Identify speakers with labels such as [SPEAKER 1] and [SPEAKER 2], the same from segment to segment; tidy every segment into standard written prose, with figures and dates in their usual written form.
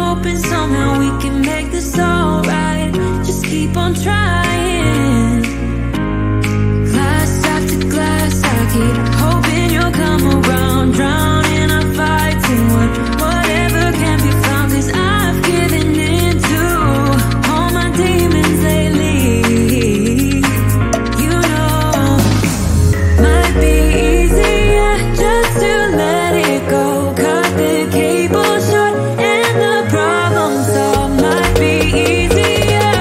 [SPEAKER 1] hoping somehow we can make this alright. Just keep on trying. Glass after glass, I keep hoping you'll come around. Drowning our fights in whatever can be found. 'Cause I've given in to all my demons lately. You know, might be easier just to let it go. Cut the cable short and the problem solved. Might be easier.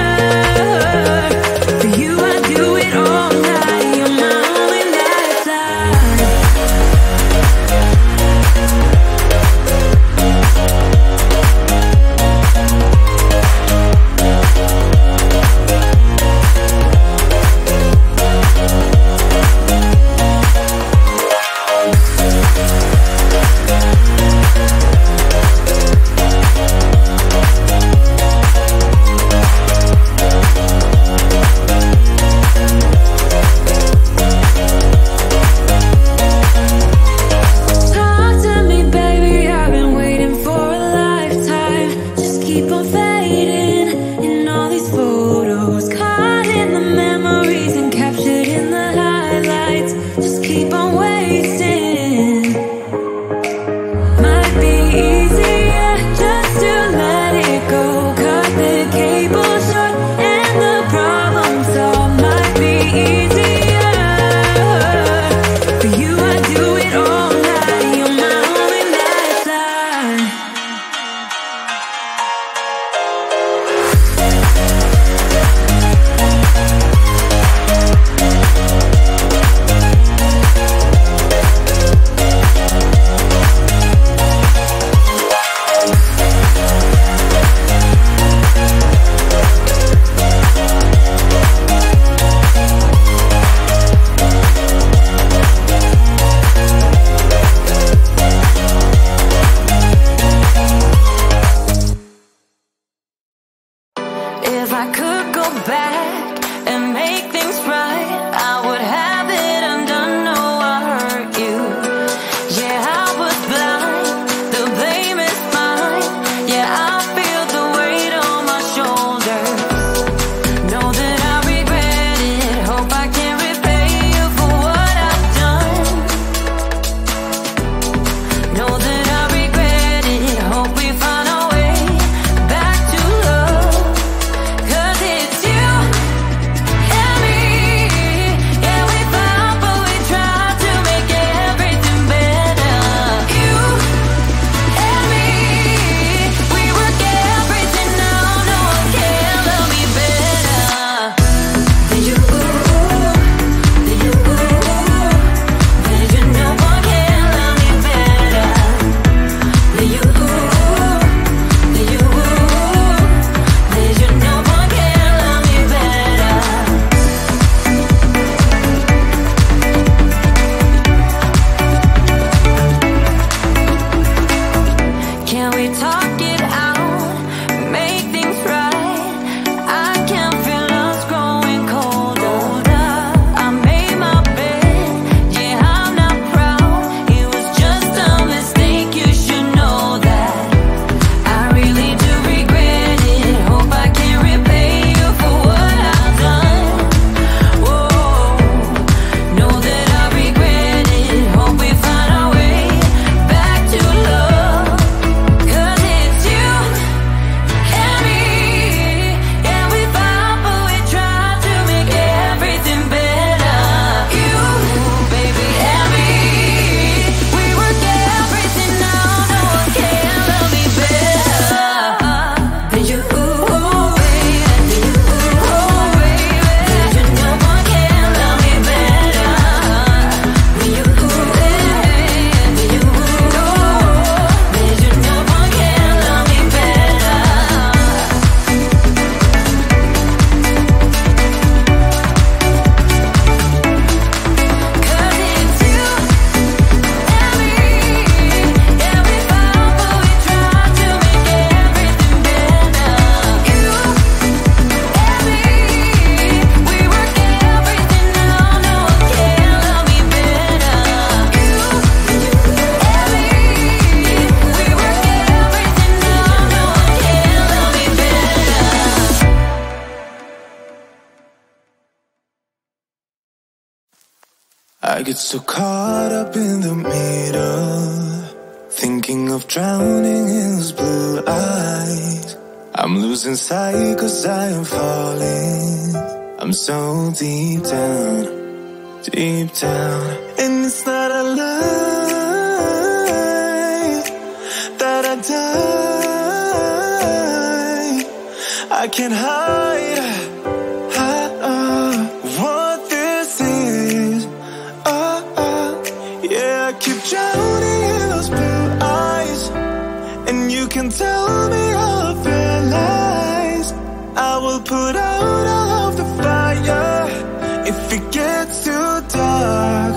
[SPEAKER 1] I get so caught up in the middle, thinking of drowning in those blue eyes. I'm losing sight 'cause I am falling. I'm so deep down, deep down. And it's not a lie that I die. I can't hide what this is. Yeah, I keep drowning in those blue eyes, and you can tell me all of your lies. I will put out all of the fire if it gets too dark.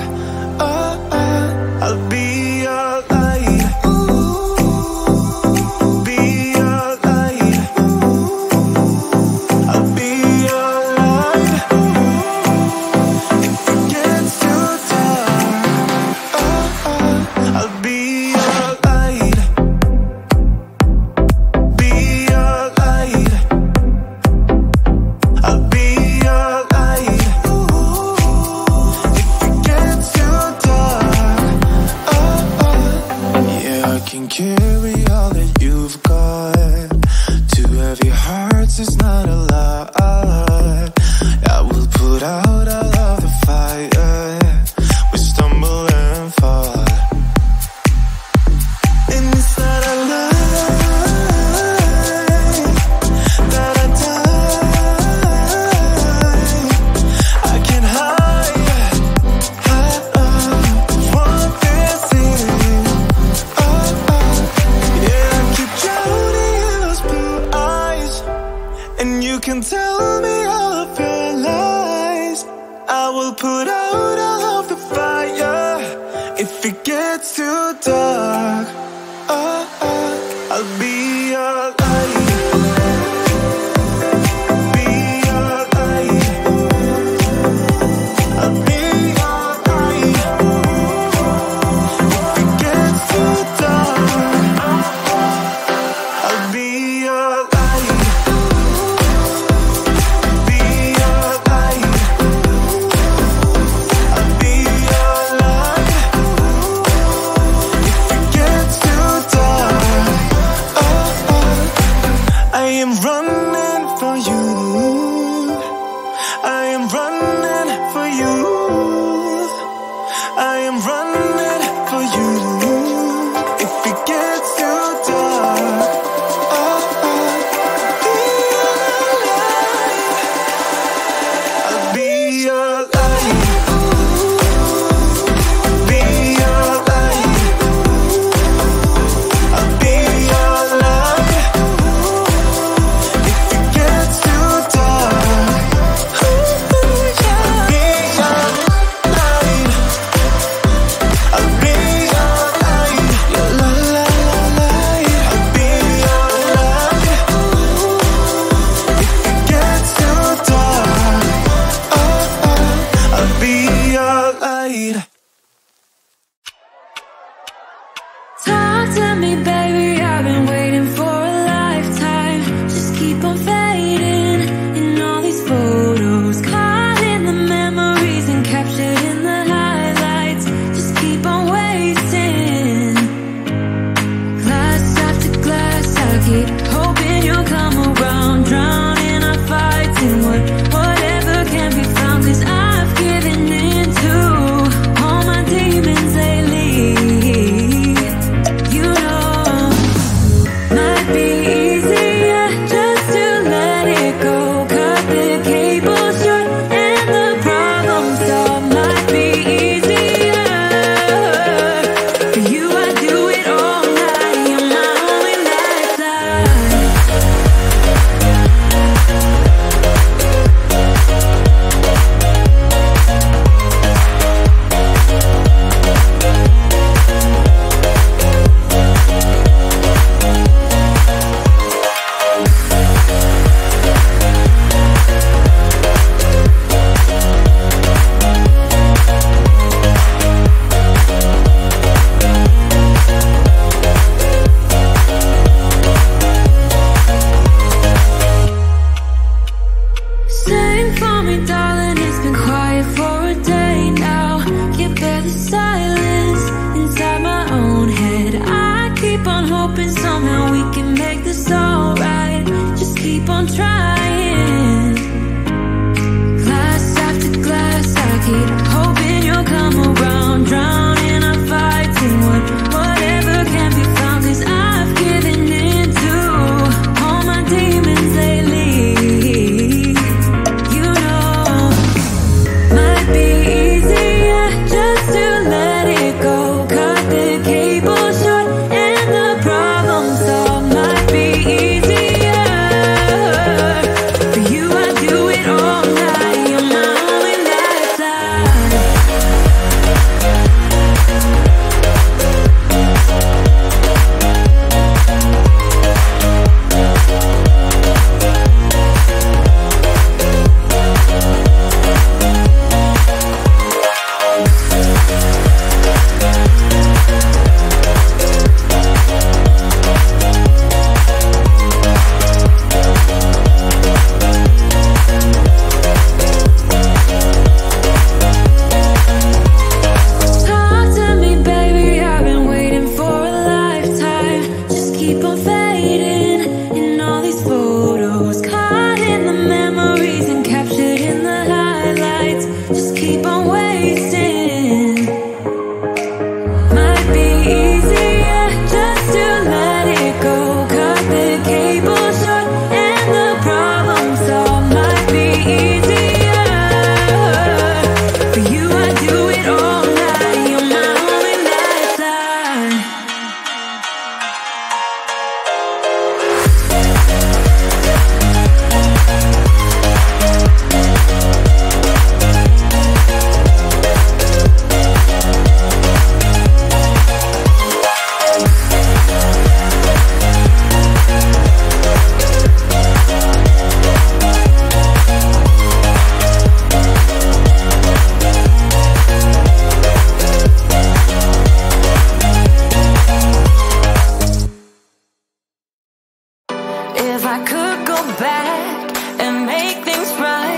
[SPEAKER 1] I'll be your light. Be your light. I'll be your light. If it gets too dark, I'll be your light. Be your light. I'll be your light. If it gets too dark, yeah, I can carry all that you've got. Two heavy hearts is not a lot. I will put out all of the fire. We stumble and fall, and it's not a lie that I die. I can't hide what this is. Yeah, I keep drowning in those blue eyes, and you can tell me all of your lies. I will put out all of the fire if it gets too dark. I'll be your light. Be your light. I'll be your light. If it gets too dark, I'll be your light. Be your light. I'll be your light. If it gets too dark, somehow we can make this alright. Just keep on trying. Glass after glass, I keep hoping you'll come around. Drowning our fights in whatever can be found. 'Cause I've given in to all my demons lately. You know, might be easier just to let it go. Cut the cable short and the problem solved. Might be easier for you. I do it all night. You're my only lifeline. Talk to me, baby, I've been waiting for a lifetime. Just keep on fading in all these photos, caught in the memories and captured in the highlights. Just keep on wasting. Might be easier just to let it go. Cut the cable short and the problem solved. Might be easier for you. I do it all night. You're my only lifeline. If I could go back and make things right,